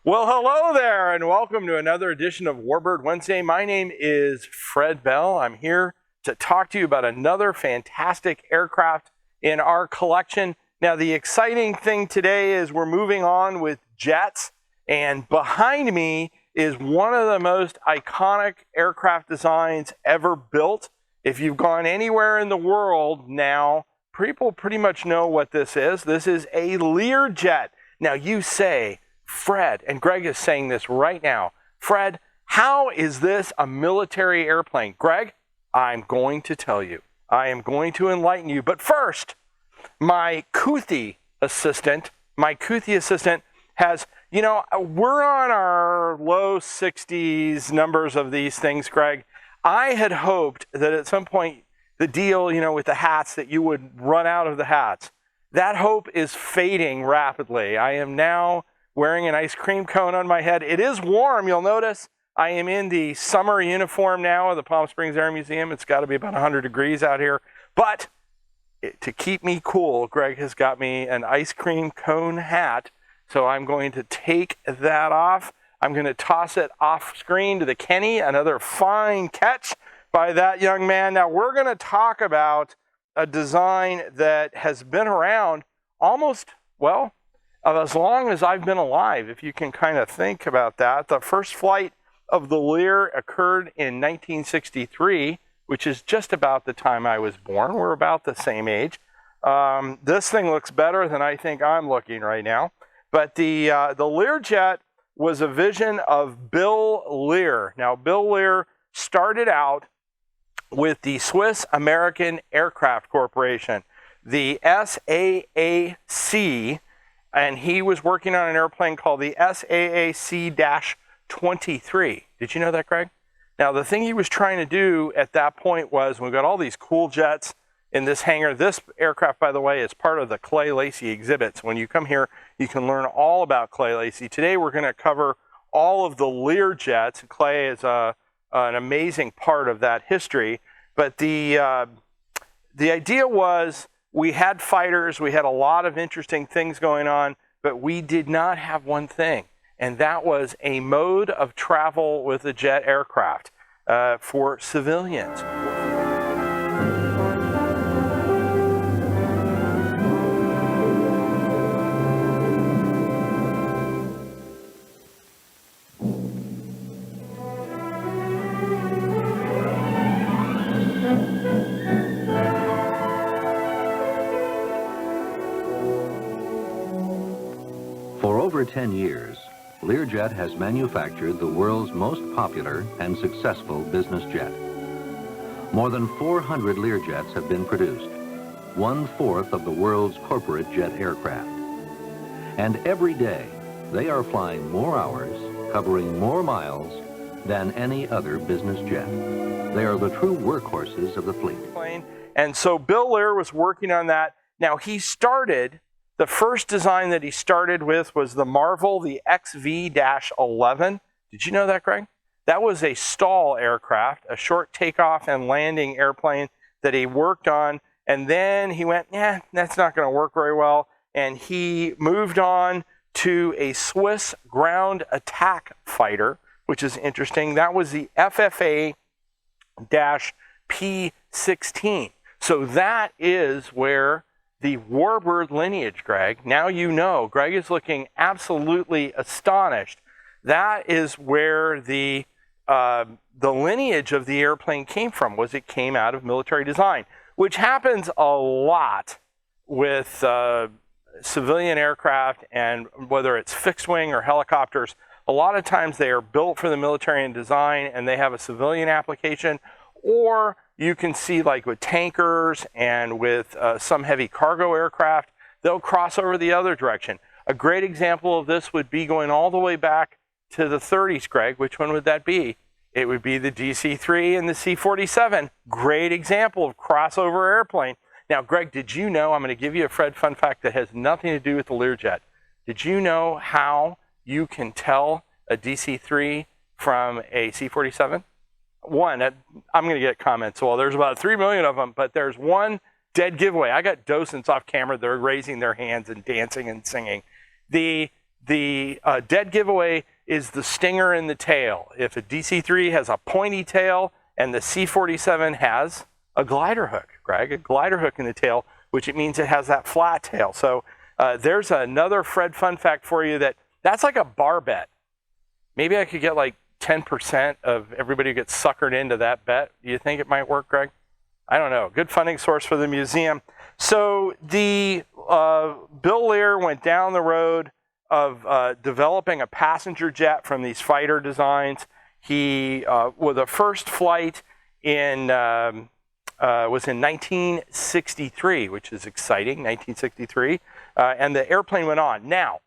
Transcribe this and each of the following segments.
Well, hello there, and welcome to another edition of Warbird Wednesday. My name is Fred Bell. I'm here to talk to you about another fantastic aircraft in our collection. Now, the exciting thing today is we're moving on with jets, and behind me is one of the most iconic aircraft designs ever built. If you've gone anywhere in the world now, people pretty much know what this is. This is a Learjet. Now, you say, Fred, and Greg is saying this right now, Fred, how is this a military airplane? Greg, I'm going to tell you. I am going to enlighten you. But first, my Kuthi assistant has, we're on our low 60s numbers of these things, Greg. I had hoped that at some point, the deal, with the hats, that you would run out of the hats. That hope is fading rapidly. I am now wearing an ice cream cone on my head. It is warm, you'll notice. I am in the summer uniform now of the Palm Springs Air Museum. It's got to be about 100 degrees out here. But to keep me cool, Greg has got me an ice cream cone hat. So I'm going to take that off. I'm going to toss it off screen to the Kenny, another fine catch by that young man. Now we're going to talk about a design that has been around almost, as long as I've been alive, if you can kind of think about that. The first flight of the Lear occurred in 1963, which is just about the time I was born. We're about the same age. This thing looks better than I think I'm looking right now. But the Learjet was a vision of Bill Lear. Now, Bill Lear started out with the Swiss American Aircraft Corporation, the SAAC, and he was working on an airplane called the SAAC-23. Did you know that, Greg? Now, the thing he was trying to do at that point was, we've got all these cool jets in this hangar. This aircraft, by the way, is part of the Clay Lacy exhibits. When you come here, you can learn all about Clay Lacy. Today, we're going to cover all of the Lear jets. Clay is an amazing part of that history. But the idea was, we had fighters, we had a lot of interesting things going on, but we did not have one thing, and that was a mode of travel with a jet aircraft for civilians. For over 10 years, Learjet has manufactured the world's most popular and successful business jet. More than 400 Learjets have been produced, 1/4 of the world's corporate jet aircraft. And every day, they are flying more hours, covering more miles than any other business jet. They are the true workhorses of the fleet. And so Bill Lear was working on that. Now, the first design that he started with was the Marvel, the XV-11. Did you know that, Greg? That was a stall aircraft, a short takeoff and landing airplane that he worked on. And then he went, that's not going to work very well. And he moved on to a Swiss ground attack fighter, which is interesting. That was the FFA-P-16. So that is where the Warbird lineage, Greg. Now you know. Greg is looking absolutely astonished. That is where the lineage of the airplane came from. It came out of military design, which happens a lot with civilian aircraft, and whether it's fixed wing or helicopters. A lot of times they are built for the military in design, and they have a civilian application, or you can see, like with tankers and with some heavy cargo aircraft, they'll cross over the other direction. A great example of this would be going all the way back to the 30s, Greg. Which one would that be? It would be the DC-3 and the C-47. Great example of crossover airplane. Now, Greg, did you know, I'm going to give you a Fred fun fact that has nothing to do with the Learjet. Did you know how you can tell a DC-3 from a C-47? One, I'm going to get comments. Well, there's about 3 million of them, but there's one dead giveaway. I got docents off camera. They're raising their hands and dancing and singing. The The dead giveaway is the stinger in the tail. If a DC-3 has a pointy tail and the C-47 has a glider hook, Greg, a glider hook in the tail, which it means it has that flat tail. So there's another Fred fun fact for you that's like a bar bet. Maybe I could get like 10% of everybody who gets suckered into that bet. Do you think it might work, Greg? I don't know. Good funding source for the museum. So the Bill Lear went down the road of developing a passenger jet from these fighter designs. He was the first flight was in 1963, which is exciting, 1963, and the airplane went on. Now,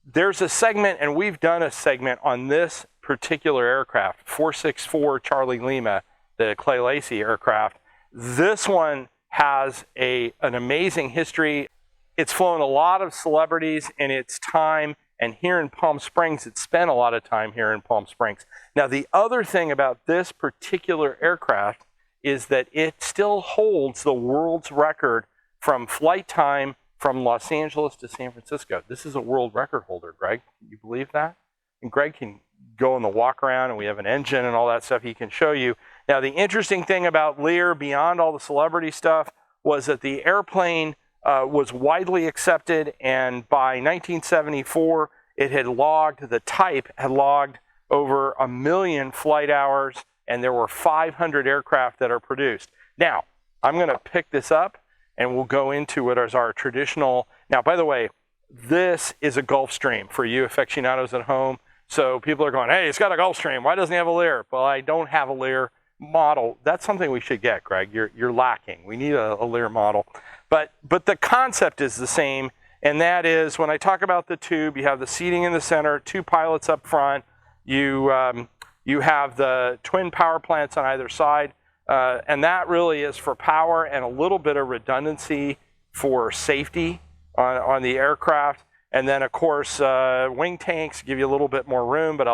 there's a segment, and we've done a segment on this particular aircraft, 464 Charlie Lima, the Clay Lacy aircraft. This one has an amazing history. It's flown a lot of celebrities in its time, and here in Palm Springs, it spent a lot of time here in Palm Springs. Now, the other thing about this particular aircraft is that it still holds the world's record from flight time from Los Angeles to San Francisco. This is a world record holder, Greg. Can you believe that? And Greg can go on the walk around, and we have an engine and all that stuff he can show you. Now, the interesting thing about Lear, beyond all the celebrity stuff, was that the airplane was widely accepted, and by 1974, the type had logged over 1 million flight hours, and there were 500 aircraft that are produced. Now, I'm going to pick this up, and we'll go into what is our traditional. Now, by the way, this is a Gulfstream for you aficionados at home. So people are going, hey, it's got a Gulfstream. Why doesn't it have a Lear? Well, I don't have a Lear model. That's something we should get, Greg. You're lacking. We need a Lear model. But the concept is the same, and that is when I talk about the tube, you have the seating in the center, 2 pilots up front. You have the twin power plants on either side, and that really is for power and a little bit of redundancy for safety on the aircraft. And then, of course, wing tanks give you a little bit more room, but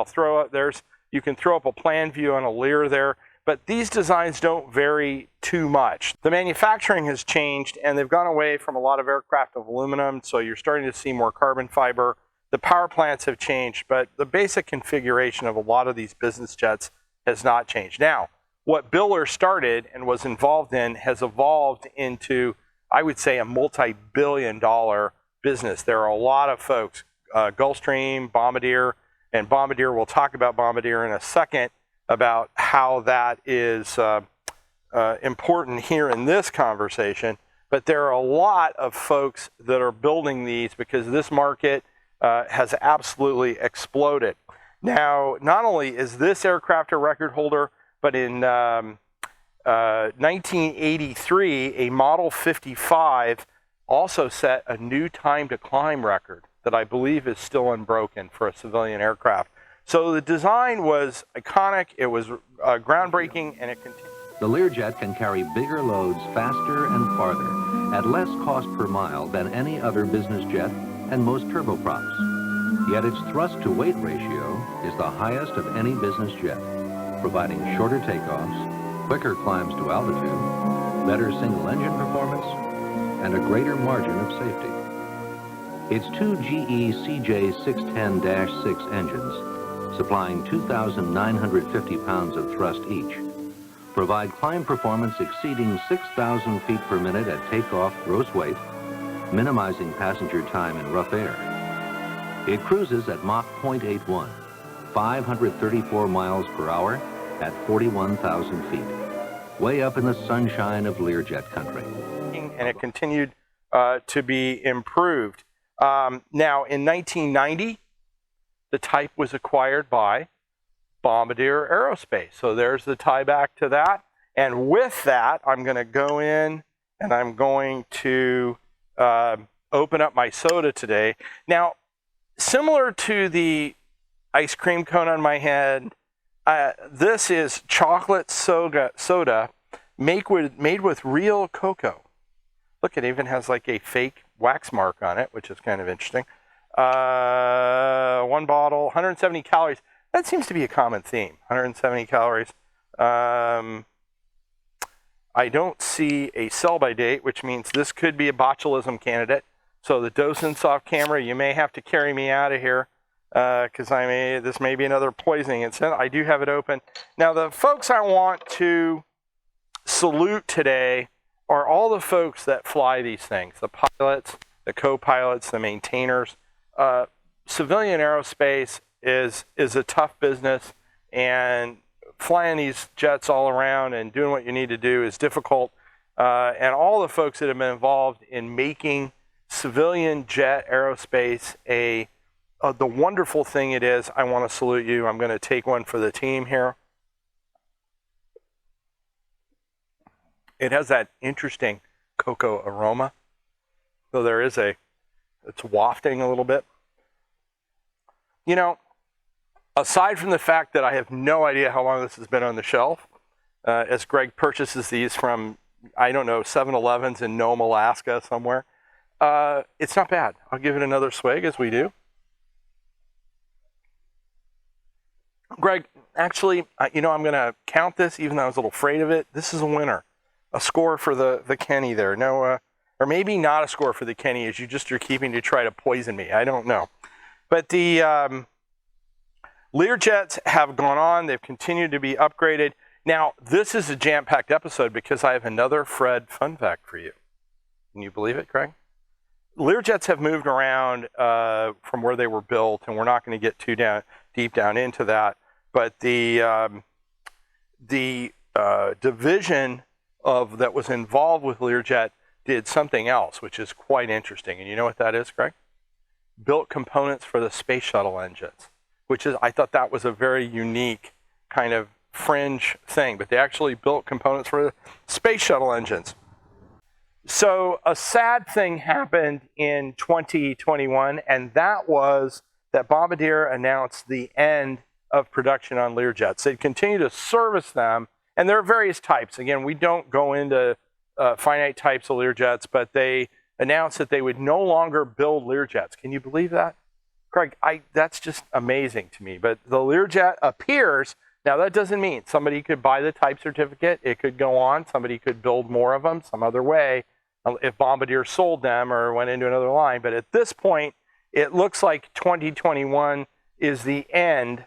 you can throw up a plan view on a Lear there. But these designs don't vary too much. The manufacturing has changed, and they've gone away from a lot of aircraft of aluminum, so you're starting to see more carbon fiber. The power plants have changed, but the basic configuration of a lot of these business jets has not changed. Now, what Bill Lear started and was involved in has evolved into, I would say, a multi-billion-dollar business. There are a lot of folks, Gulfstream, Bombardier, and Bombardier, we'll talk about Bombardier in a second, about how that is important here in this conversation. But there are a lot of folks that are building these because this market has absolutely exploded. Now, not only is this aircraft a record holder, but in 1983, a Model 55 also set a new time to climb record that I believe is still unbroken for a civilian aircraft. So the design was iconic, it was groundbreaking, and it continued. The Learjet can carry bigger loads faster and farther at less cost per mile than any other business jet and most turboprops. Yet its thrust-to-weight ratio is the highest of any business jet, providing shorter takeoffs, quicker climbs to altitude, better single-engine performance, and a greater margin of safety. Its 2 GE CJ610-6 engines, supplying 2,950 pounds of thrust each, provide climb performance exceeding 6,000 feet per minute at takeoff gross weight, minimizing passenger time in rough air. It cruises at Mach 0.81, 534 miles per hour at 41,000 feet, way up in the sunshine of Learjet country. And it continued to be improved. Now, in 1990, the type was acquired by Bombardier Aerospace. So there's the tie back to that. And with that, I'm going to go in and I'm going to open up my soda today. Now, similar to the ice cream cone on my head, this is chocolate soda made with real cocoa. Look, it even has like a fake wax mark on it, which is kind of interesting. 1 bottle, 170 calories. That seems to be a common theme, 170 calories. I don't see a sell-by date, which means this could be a botulism candidate. So the docents off camera, you may have to carry me out of here because this may be another poisoning incident. I do have it open. Now the folks I want to salute today are all the folks that fly these things, the pilots, the co-pilots, the maintainers. Civilian aerospace is a tough business, and flying these jets all around and doing what you need to do is difficult. And all the folks that have been involved in making civilian jet aerospace the wonderful thing it is, I want to salute you. I'm going to take one for the team here. It has that interesting cocoa aroma, so it's wafting a little bit. You know, aside from the fact that I have no idea how long this has been on the shelf, as Greg purchases these from, I don't know, 7-Elevens in Nome, Alaska somewhere, it's not bad. I'll give it another swig as we do. Greg, actually, I'm going to count this, even though I was a little afraid of it. This is a winner. A score for the Kenny there. No, or maybe not a score for the Kenny, as you're keeping to try to poison me. I don't know. But the Learjets have gone on. They've continued to be upgraded. Now, this is a jam-packed episode because I have another Fred fun fact for you. Can you believe it, Craig? Learjets have moved around from where they were built, and we're not going to get too deep down into that. But the division that was involved with Learjet did something else, which is quite interesting. And you know what that is, Greg? Built components for the space shuttle engines, I thought that was a very unique kind of fringe thing, but they actually built components for the space shuttle engines. So a sad thing happened in 2021, and that was that Bombardier announced the end of production on Learjets. They'd continue to service them, and there are various types. Again, we don't go into finite types of Learjets, but they announced that they would no longer build Learjets. Can you believe that? Craig, that's just amazing to me. But the Learjet appears, now that doesn't mean somebody could buy the type certificate, it could go on, somebody could build more of them some other way if Bombardier sold them or went into another line. But at this point, it looks like 2021 is the end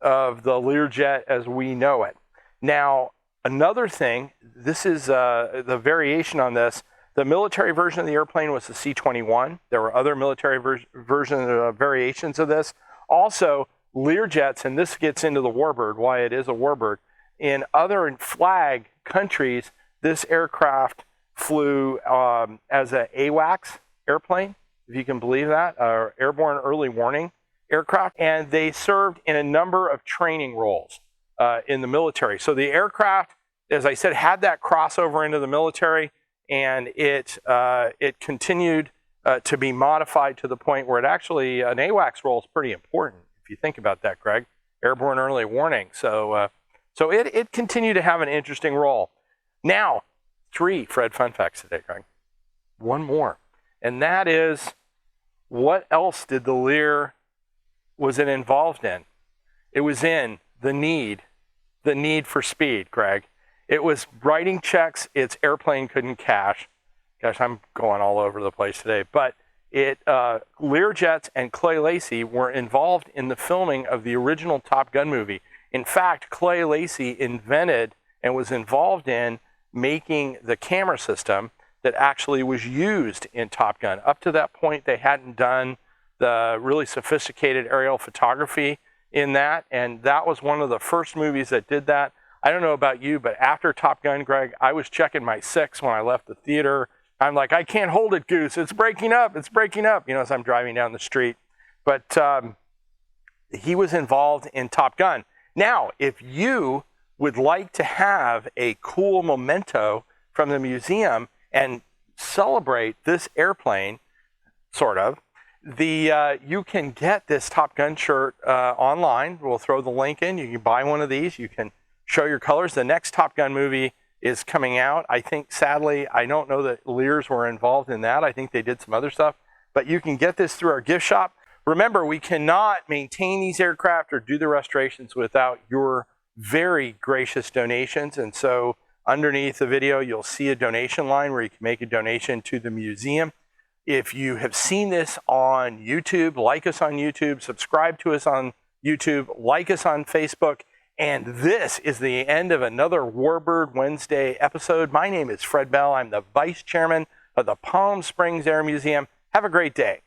of the Learjet as we know it. Now, another thing, this is the variation on this. The military version of the airplane was the C-21. There were other military variations of this. Also, Learjets, and this gets into the Warbird, why it is a Warbird. In other flag countries, this aircraft flew as an AWACS airplane, if you can believe that, Airborne Early Warning aircraft. And they served in a number of training roles in the military. So the aircraft, as I said, had that crossover into the military, and it continued to be modified to the point where it actually, an AWACS role is pretty important, if you think about that, Greg. Airborne Early Warning. So it continued to have an interesting role. Now, 3 Fred fun facts today, Greg. One more. And that is, what else did the Lear, was it involved in? It was in the need for speed, Greg. It was writing checks its airplane couldn't cash. Gosh, I'm going all over the place today. But Learjets and Clay Lacy were involved in the filming of the original Top Gun movie. In fact, Clay Lacy invented and was involved in making the camera system that actually was used in Top Gun. Up to that point, they hadn't done the really sophisticated aerial photography in that, and that was one of the first movies that did that. I don't know about you, but after Top Gun, Greg, I was checking my 6 when I left the theater. I'm like, I can't hold it, Goose. It's breaking up. It's breaking up, as I'm driving down the street. But he was involved in Top Gun. Now, if you would like to have a cool memento from the museum and celebrate this airplane, sort of, you can get this Top Gun shirt online. We'll throw the link in. You can buy one of these. You can show your colors. The next Top Gun movie is coming out. I think, sadly, I don't know that Lears were involved in that. I think they did some other stuff. But you can get this through our gift shop. Remember, we cannot maintain these aircraft or do the restorations without your very gracious donations. And so underneath the video, you'll see a donation line where you can make a donation to the museum. If you have seen this on YouTube, like us on YouTube, subscribe to us on YouTube, like us on Facebook. And this is the end of another Warbird Wednesday episode. My name is Fred Bell. I'm the Vice Chairman of the Palm Springs Air Museum. Have a great day.